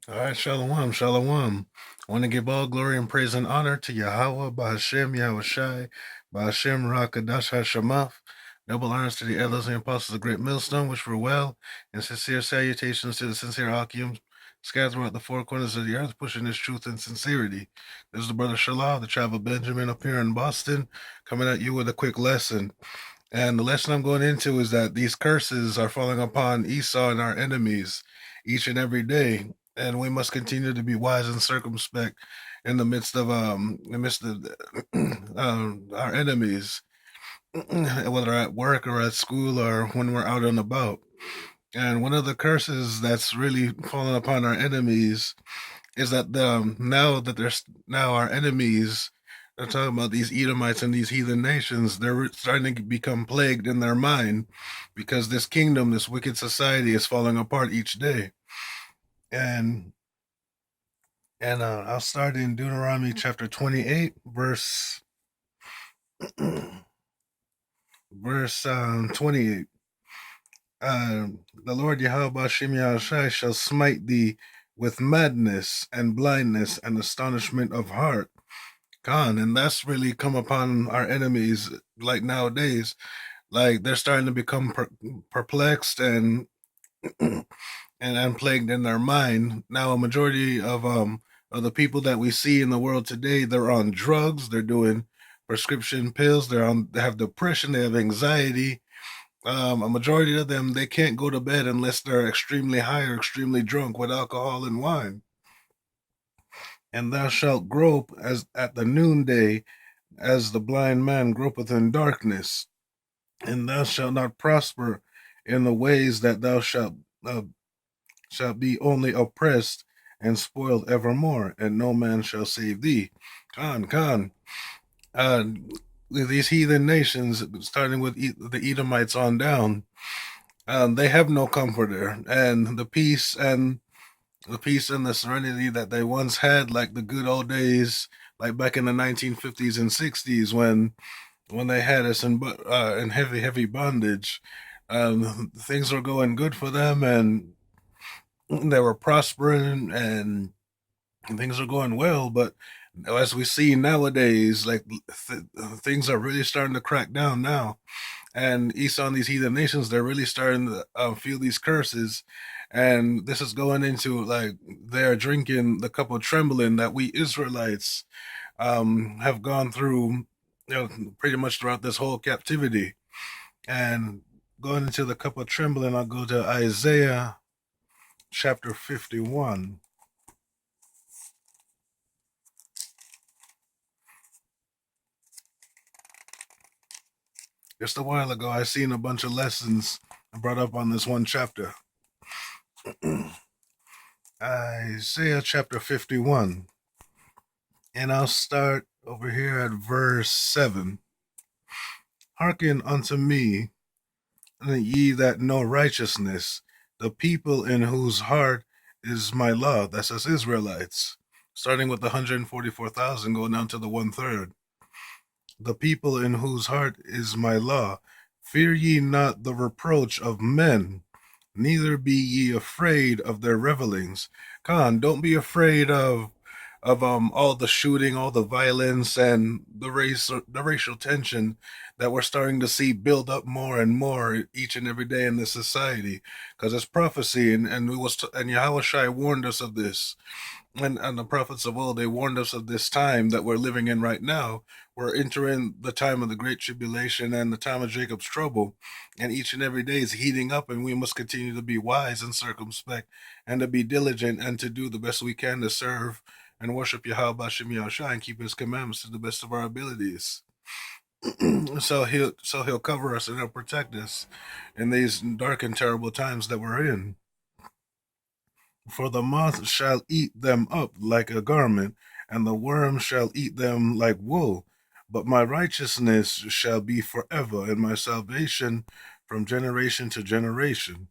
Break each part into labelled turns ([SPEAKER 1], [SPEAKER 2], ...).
[SPEAKER 1] All right, shalom, shalom. I want to give all glory and praise and honor to Yahweh, Bahashem, Yahushai, Bahashem, Rakadash, Hashemaf. Double honors to the elders and apostles of the great millstone, which were well, and sincere salutations to the sincere Hakim, scattered throughout the four corners of the earth, pushing this truth and sincerity. This is the brother Shalom, the tribe of Benjamin, up here in Boston, coming at you with a quick lesson. And the lesson I'm going into is that these curses are falling upon Esau and our enemies each and every day, and we must continue to be wise and circumspect in the midst of our enemies, whether at work or at school or when we're out and about. And one of the curses that's really fallen upon our enemies is that now that there's now our enemies are talking about these Edomites and these heathen nations, they're starting to become plagued in their mind because this kingdom, this wicked society, is falling apart each day. And I'll start in Deuteronomy chapter 28, verse 28. The Lord Yahweh Shem Yahushai shall smite thee with madness and blindness and astonishment of heart. Khan, and that's really come upon our enemies like nowadays. Like they're starting to become perplexed and plagued in their mind. Now, a majority of the people that we see in the world today, they're on drugs, they're doing prescription pills, they have depression, they have anxiety. A majority of them, they can't go to bed unless they're extremely high or extremely drunk with alcohol and wine. And thou shalt grope as at the noonday, as the blind man gropeth in darkness, and thou shalt not prosper in the ways that thou shalt be only oppressed and spoiled evermore, and no man shall save thee. Khan. Uh, these heathen nations, starting with the Edomites on down, they have no comforter, and the peace and the serenity that they once had, like the good old days, like back in the 1950s and 60s when they had us in heavy bondage. Things were going good for them, and they were prospering, and things are going well. But as we see nowadays, like things are really starting to crack down now. And Esau and these heathen nations, they're really starting to feel these curses. And this is going into like they're drinking the cup of trembling that we Israelites have gone through, pretty much throughout this whole captivity. And going into the cup of trembling, I'll go to Isaiah chapter 51. Just a while ago, I seen a bunch of lessons brought up on this one chapter. Isaiah chapter 51. And I'll start over here at verse 7. Hearken unto me, ye that know righteousness, the people in whose heart is my law. That's us Israelites. Starting with the 144,000, going down to the 1/3. The people in whose heart is my law. Fear ye not the reproach of men, neither be ye afraid of their revelings. Khan, don't be afraid of all the shooting, all the violence, and the racial tension that we're starting to see build up more and more each and every day in this society, because it's prophecy, and Yahweh Shai warned us of this, and the prophets of old, they warned us of this time that we're living in right now. We're entering the time of the great tribulation and the time of Jacob's trouble, and each and every day is heating up, and we must continue to be wise and circumspect, and to be diligent, and to do the best we can to serve and worship Yahweh Bashem Yahushua and keep His commandments to the best of our abilities. So he'll cover us and he'll protect us in these dark and terrible times that we're in. For the moth shall eat them up like a garment, and the worm shall eat them like wool. But my righteousness shall be forever, and my salvation from generation to generation.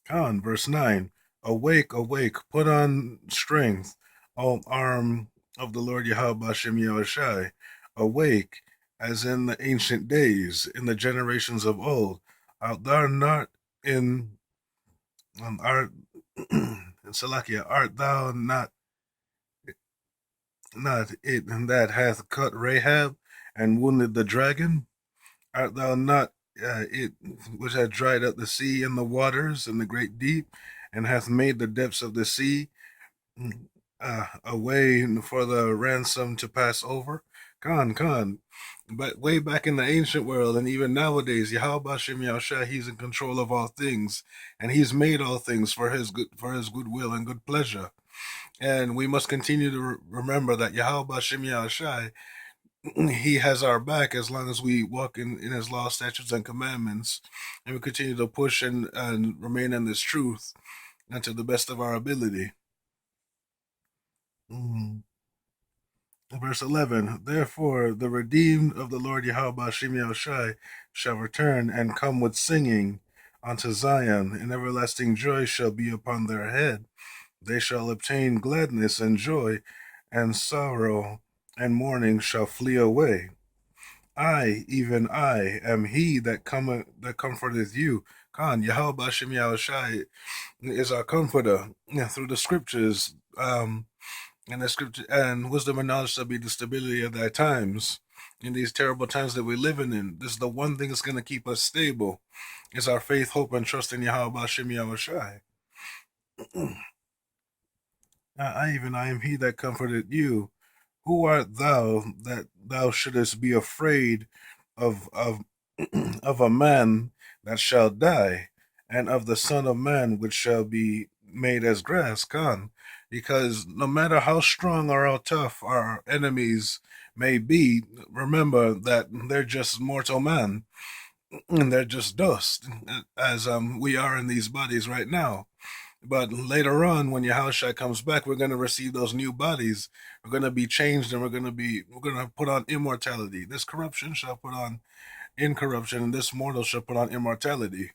[SPEAKER 1] Khan, verse 9. Awake, awake, put on strength, all arm of the Lord Yahweh Shem Yahushai. Awake, as in the ancient days, in the generations of old. Art thou not in art Salakia, art thou not it that hath cut Rahab and wounded the dragon? Art thou not it which hath dried up the sea and the waters and the great deep, and hath made the depths of the sea a way for the ransom to pass over? Khan. But way back in the ancient world and even nowadays, Yahweh Bashem Yahushua, he's in control of all things, and he's made all things for his goodwill and good pleasure. And we must continue to remember that Yahweh Bashem Yahushua, he has our back as long as we walk in his law, statutes, and commandments, and we continue to push and remain in this truth and to the best of our ability. Mm. Verse 11, therefore the redeemed of the Lord Yahweh Shemi Shai shall return and come with singing unto Zion, and everlasting joy shall be upon their head. They shall obtain gladness and joy, and sorrow and mourning shall flee away. I, even I, am he that comforteth you. Khan, Yahweh Shemi Shai is our comforter through the scriptures. And the scripture and wisdom and knowledge shall be the stability of thy times. In these terrible times that we're living in, this is the one thing that's going to keep us stable. Is our faith, hope, and trust in Yahweh Shem Yahushai. I am he that comforted you. Who art thou that thou shouldest be afraid of of a man that shall die, and of the Son of Man which shall be made as grass? Khan, because no matter how strong or how tough our enemies may be, remember that they're just mortal man, and they're just dust, as we are in these bodies right now. But later on, when Yahushua comes back, we're going to receive those new bodies. We're going to be changed, and we're going to put on immortality. This corruption shall put on incorruption, and this mortal shall put on immortality.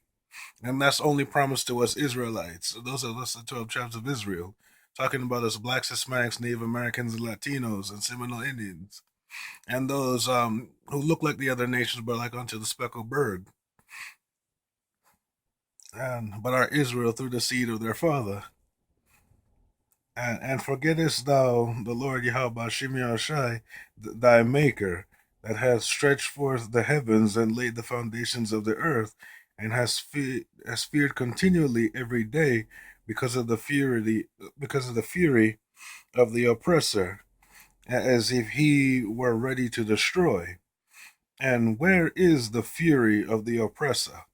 [SPEAKER 1] And that's only promised to us Israelites. Those are the 12 tribes of Israel, talking about us blacks, Hispanics, Native Americans, and Latinos, and Seminole Indians, and those who look like the other nations but like unto the speckled bird, and but are Israel through the seed of their father. And forgettest thou the Lord Yahweh Shemi Shai, thy maker, that hath stretched forth the heavens and laid the foundations of the earth, and has feared continually every day because of the fury of the oppressor, as if he were ready to destroy. And where is the fury of the oppressor?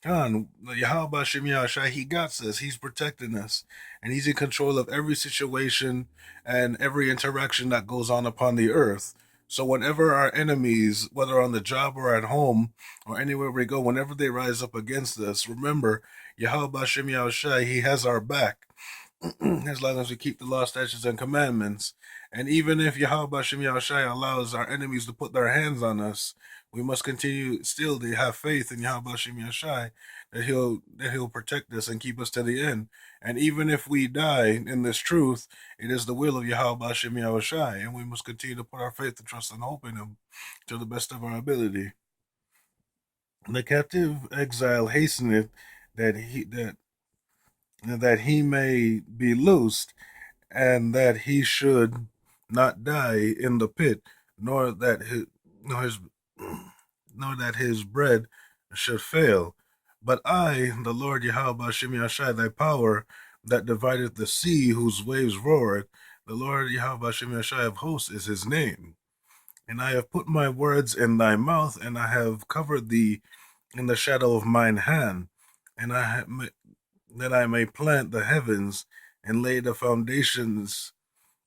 [SPEAKER 1] Khan, Yahweh Shem Yahshai, he got us. He's protecting us. And he's in control of every situation and every interaction that goes on upon the earth. So whenever our enemies, whether on the job or at home or anywhere we go, whenever they rise up against us, remember, Yahweh Shem Yahshai, he has our back. As long as we keep the law, statutes, and commandments. And even if Yahweh Shem Yahushai allows our enemies to put their hands on us, we must continue still to have faith in Yahweh Shem Yahushai that he'll protect us and keep us to the end. And even if we die in this truth, it is the will of Yahweh Shem Yahushai, and we must continue to put our faith and trust and hope in him to the best of our ability. The captive exile hasteneth that he may be loosed, and that he should not die in the pit, nor that his nor that his bread should fail. But I, the Lord Yahweh Shem Yashai, thy power that divideth the sea, whose waves roared, the Lord Yahweh Shem Yashai of hosts is his name. And I have put my words in thy mouth, and I have covered thee in the shadow of mine hand, and that I may plant the heavens and lay the foundations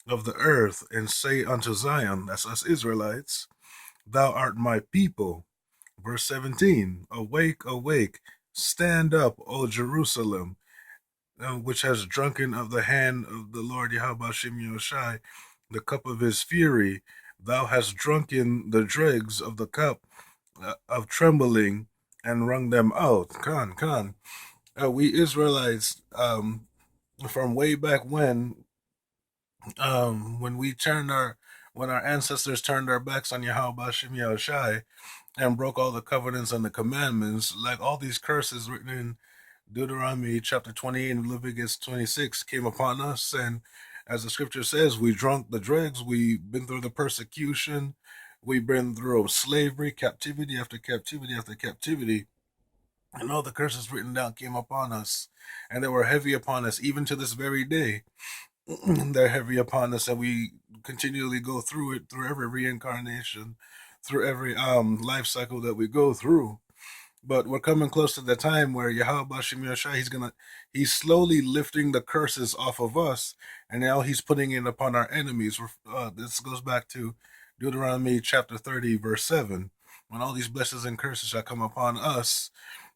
[SPEAKER 1] of the earth, and say unto Zion, that's us Israelites, thou art my people. Verse 17, awake, awake, stand up, O Jerusalem, which has drunken of the hand of the Lord Yahweh Shem Yoshai, the cup of his fury. Thou hast drunken the dregs of the cup of trembling and wrung them out. Khan. We Israelites, from way back when our ancestors turned their backs on Yahweh Shem Yahushai and broke all the covenants and the commandments, like all these curses written in Deuteronomy chapter 28 and Leviticus 26 came upon us, and as the scripture says, we drunk the dregs, we've been through the persecution, we've been through slavery, captivity after captivity after captivity, and all the curses written down came upon us, and they were heavy upon us even to this very day. They're heavy upon us, and we continually go through it, through every reincarnation, through every life cycle that we go through. But we're coming close to the time where Yahweh Bashim Yashai, he's slowly lifting the curses off of us, and now he's putting it upon our enemies. This goes back to Deuteronomy chapter 30, verse 7. When all these blessings and curses shall come upon us,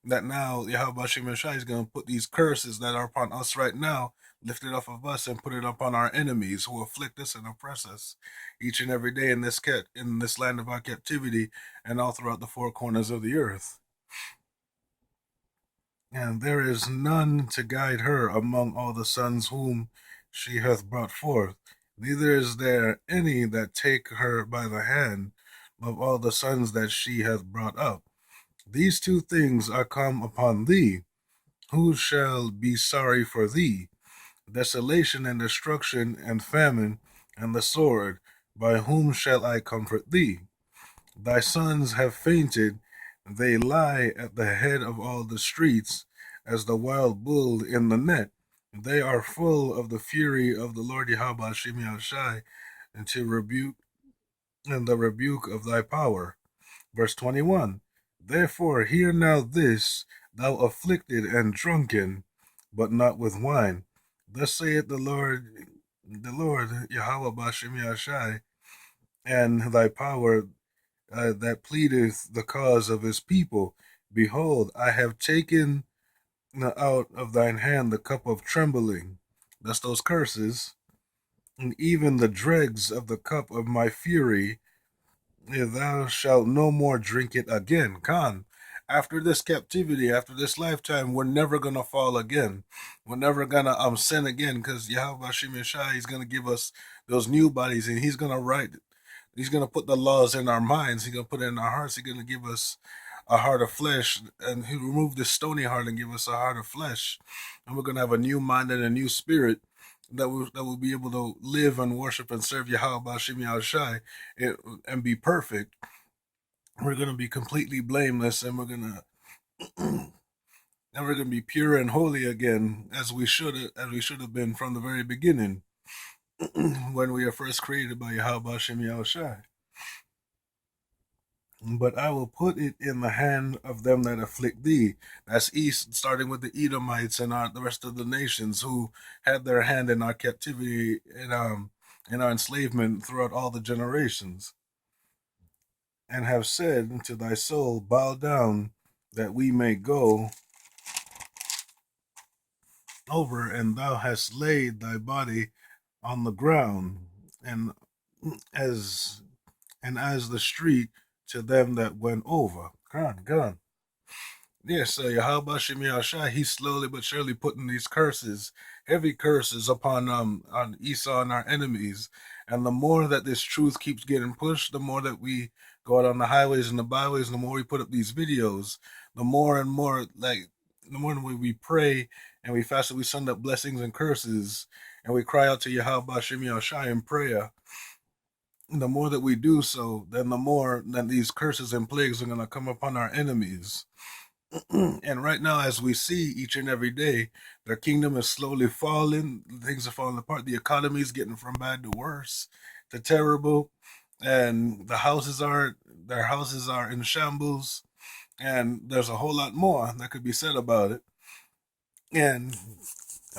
[SPEAKER 1] that now Yahweh Bashim Yashai is going to put these curses that are upon us right now, lift it off of us and put it upon our enemies who afflict us and oppress us each and every day in this land of our captivity and all throughout the four corners of the earth. And there is none to guide her among all the sons whom she hath brought forth, neither is there any that take her by the hand of all the sons that she hath brought up. These two things are come upon thee. Who shall be sorry for thee? Desolation and destruction and famine and the sword. By whom shall I comfort thee? Thy sons have fainted, they lie at the head of all the streets, as the wild bull in the net. They are full of the fury of the Lord Yahweh Shemi Shai, and to rebuke and the rebuke of thy power. Verse 21. Therefore hear now this, thou afflicted and drunken, but not with wine. Thus saith the Lord Yahweh Bashemi Shai, and thy power that pleadeth the cause of his people. Behold, I have taken out of thine hand the cup of trembling, that's those curses, and even the dregs of the cup of my fury. Thou shalt no more drink it again. Khan, after this captivity, after this lifetime, we're never gonna fall again. We're never gonna sin again, because Yahweh Shim Yeshai, he's gonna give us those new bodies, and he's gonna put the laws in our minds. He's gonna put it in our hearts. He's gonna give us a heart of flesh, and he removed this stony heart and give us a heart of flesh, and we're gonna have a new mind and a new spirit that will be able to live and worship and serve Yahweh Bashim Yahushai and be perfect. We're gonna be completely blameless, and we're gonna and we're gonna be pure and holy again, as we should have been from the very beginning, when we are first created by Yahweh Bashim Yahushai. But I will put it in the hand of them that afflict thee. That's east, starting with the Edomites and the rest of the nations who had their hand in our captivity and in our enslavement throughout all the generations, and have said unto thy soul, bow down, that we may go over, and thou hast laid thy body on the ground, and as as the street to them that went over. Come on. Yes, so Yahweh Shem Yahshai, he's slowly but surely putting these curses, heavy curses, upon on Esau and our enemies. And the more that this truth keeps getting pushed, the more that we go out on the highways and the byways, the more we put up these videos, the more and more, like, the more we pray and we fast and we send up blessings and curses, and we cry out to Yahweh Shem Yahshai in prayer. The more that we do so, then the more that these curses and plagues are going to come upon our enemies. And right now, as we see each and every day, their kingdom is slowly falling. Things are falling apart. The economy is getting from bad to worse, to terrible, and their houses are in shambles. And there's a whole lot more that could be said about it. And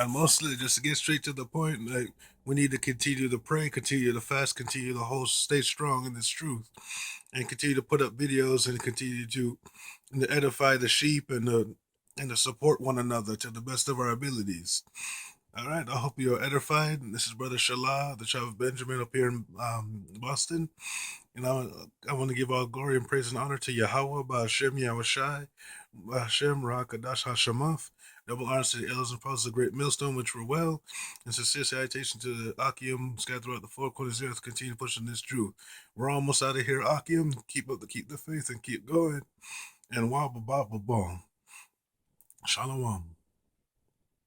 [SPEAKER 1] mostly, just to get straight to the point, like, we need to continue to pray, continue to fast, continue to stay strong in this truth, and continue to put up videos and continue to edify the sheep and to support one another to the best of our abilities. All right, I hope you're edified. This is Brother Shalah, the child of Benjamin, up here in Boston. And I want to give all glory and praise and honor to Yahweh, Ba'ashem Yahushai, Ba'ashem Rakadash Hashemaf. Double honors to the elders and fathers of the great millstone, which were well, and sincere salutation to the Akim scattered throughout the four corners of the earth. Continue pushing this truth. We're almost out of here, Akim. Keep the faith and keep going. And wabba baba bom. Shalom.